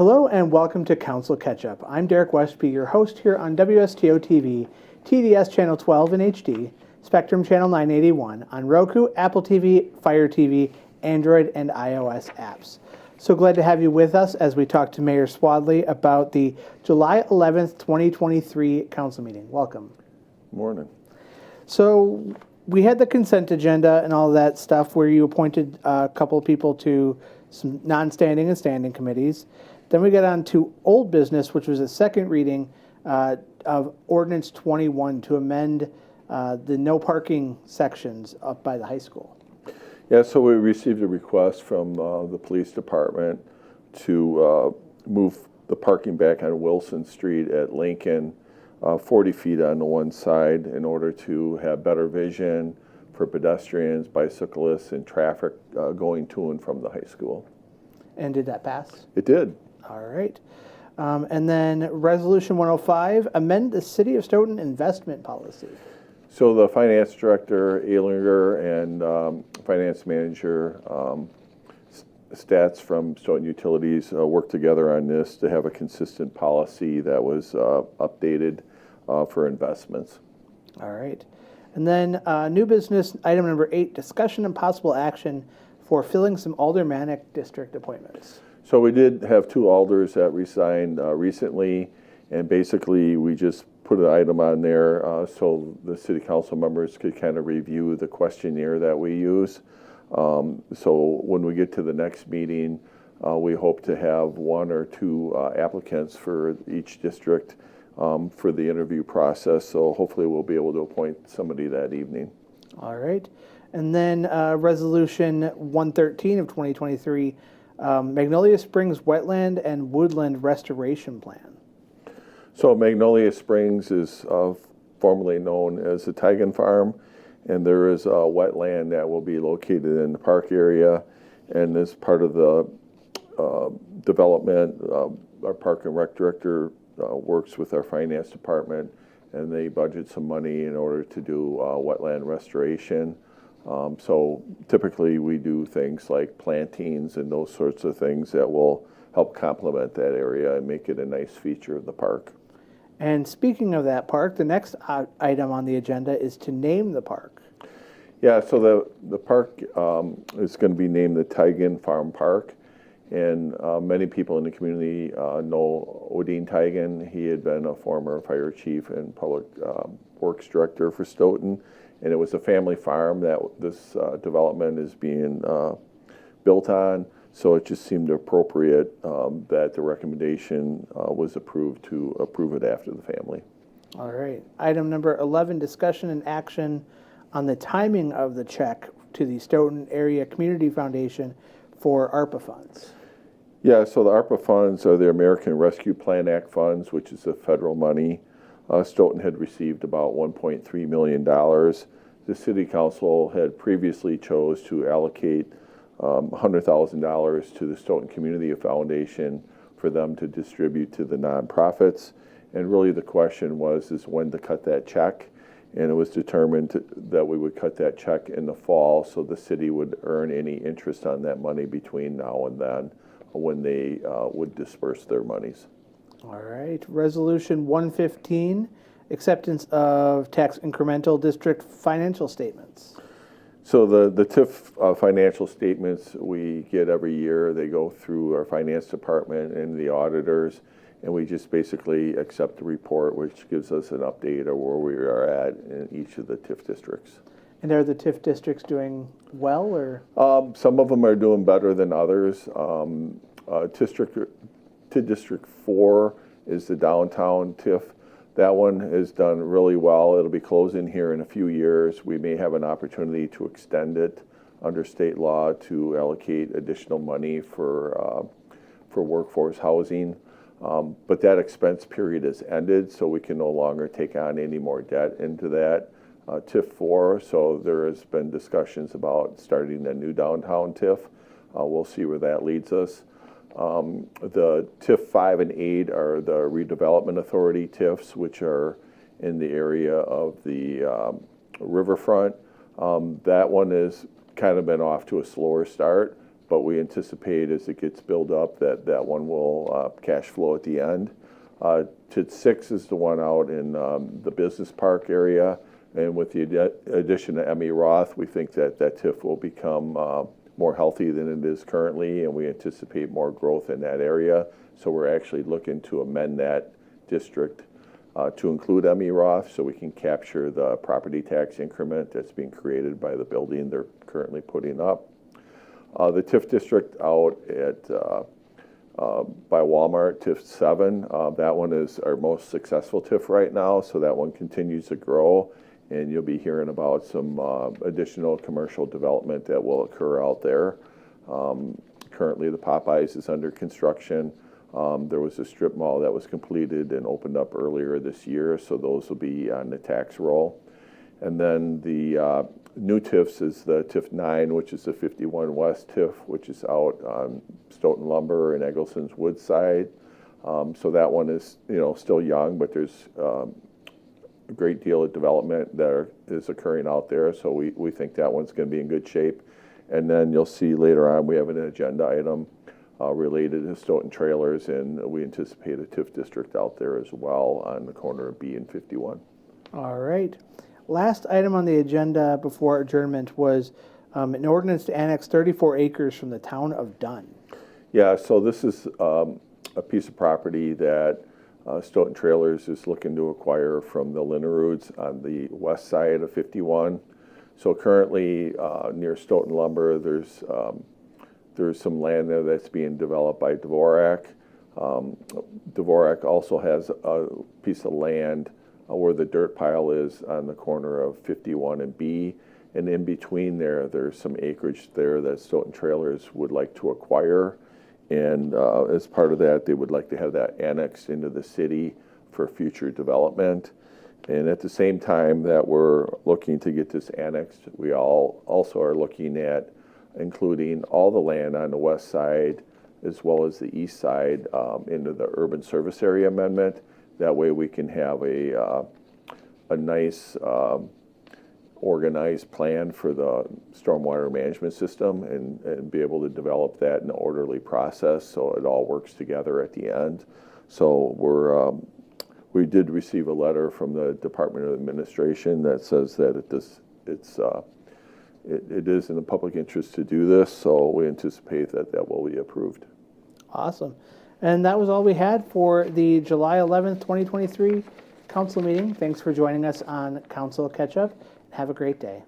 Hello and welcome to Council Catch-Up. I'm Derek Westby, your host here on WSTO TV, TDS Channel 12 in HD, Spectrum Channel 981, on Roku, Apple TV, Fire TV, Android, and iOS apps. So glad to have you with us as we talk to Mayor Swadley about the July 11th, 2023 council meeting. Welcome. Morning. So we had the consent agenda and all that stuff where you appointed a couple of people to some non-standing and standing committees. Then we got on to old business, which was a second reading of Ordinance 21 to amend the no parking sections up by the high school. Yeah, so we received a request from the police department to move the parking back on Wilson Street at Lincoln 40 feet on the one side in order to have better vision for pedestrians, bicyclists, and traffic going to and from the high school. And did that pass? It did. All right. And then Resolution 105, amend the City of Stoughton investment policy. So the finance director, Eilinger, and finance manager, Stats from Stoughton Utilities worked together on this to have a consistent policy that was updated for investments. All right. And then new business, item number 8, discussion and possible action for filling some aldermanic district appointments. So we did have 2 alders that resigned recently, and basically we just put an item on there so the city council members could kind of review the questionnaire that we use. So when we get to the next meeting, we hope to have 1 or 2 applicants for each district for the interview process. So hopefully we'll be able to appoint somebody that evening. All right. And then Resolution 113 of 2023, Magnolia Springs Wetland and Woodland Restoration Plan. So Magnolia Springs is formerly known as the Tigan Farm, and there is a wetland that will be located in the park area. And as part of the development, our Park and Rec Director works with our finance department, and they budget some money in order to do wetland restoration. So typically we do things like plantings and those sorts of things that will help complement that area and make it a nice feature of the park. And speaking of that park, the next item on the agenda is to name the park. Yeah, so the park is going to be named the Tigan Farm Park. And many people in the community know Odine Tigan. He had been a former fire chief and public works director for Stoughton. And it was a family farm that this development is being built on. So it just seemed appropriate that the recommendation was approved to approve it after the family. All right. Item number 11, discussion and action on the timing of the check to the Stoughton Area Community Foundation for ARPA funds. Yeah, so the ARPA funds are the American Rescue Plan Act funds, which is the federal money. Stoughton had received about $1.3 million. The city council had previously chose to allocate $100,000 to the Stoughton Community Foundation for them to distribute to the nonprofits. And really the question is when to cut that check. And it was determined that we would cut that check in the fall so the city would earn any interest on that money between now and then when they would disperse their monies. All right. Resolution 115, acceptance of tax incremental district financial statements. So the TIF financial statements we get every year, they go through our finance department and the auditors, and we just basically accept the report, which gives us an update of where we are at in each of the TIF districts. And are the TIF districts doing well, or? Some of them are doing better than others. District 4 is the downtown TIF. That one has done really well. It'll be closing here in a few years. We may have an opportunity to extend it under state law to allocate additional money for workforce housing. But that expense period has ended, so we can no longer take on any more debt into that TIF 4. So there has been discussions about starting a new downtown TIF. We'll see where that leads us. The TIF 5 and 8 are the Redevelopment Authority TIFs, which are in the area of the riverfront. That one has kind of been off to a slower start, but we anticipate as it gets built up that one will cash flow at the end. TID 6 is the one out in the business park area, and with the addition of Emmy Roth, we think that TIF will become more healthy than it is currently, and we anticipate more growth in that area. So we're actually looking to amend that district to include Emmy Roth, so we can capture the property tax increment that's being created by the building they're currently putting up. The TIF district out at by Walmart, TIF 7, that one is our most successful TIF right now, so that one continues to grow, and you'll be hearing about some additional commercial development that will occur out there. Currently, the Popeyes is under construction. There was a strip mall that was completed and opened up earlier this year, so those will be on the tax roll. And then the new TIFs is the TIF 9, which is the 51 West TIF, which is out on Stoughton Lumber and Eggleston's Woodside. So that one is, still young, but there's a great deal of development that is occurring out there. So we think that one's going to be in good shape. And then you'll see later on we have an agenda item related to Stoughton trailers, and we anticipate a TIF district out there as well on the corner of B and 51. All right. Last item on the agenda before adjournment was an ordinance to annex 34 acres from the town of Dunn. Yeah, so this is a piece of property that Stoughton Trailers is looking to acquire from the Linneroods on the west side of 51. So currently near Stoughton Lumber, there's some land there that's being developed by Dvorak. Dvorak also has a piece of land where the dirt pile is on the corner of 51 and B, and in between there's some acreage there that Stoughton Trailers would like to acquire, and as part of that, they would like to have that annexed into the city for future development. And at the same time that we're looking to get this annexed, we also are looking at including all the land on the west side as well as the east side into the urban service area amendment. That way we can have a nice organized plan for the stormwater management system and be able to develop that in an orderly process so it all works together at the end. So we did receive a letter from the Department of Administration that says that it is in the public interest to do this, so we anticipate that will be approved. Awesome. And that was all we had for the July 11th, 2023 council meeting. Thanks for joining us on Council Catch Up. Have a great day.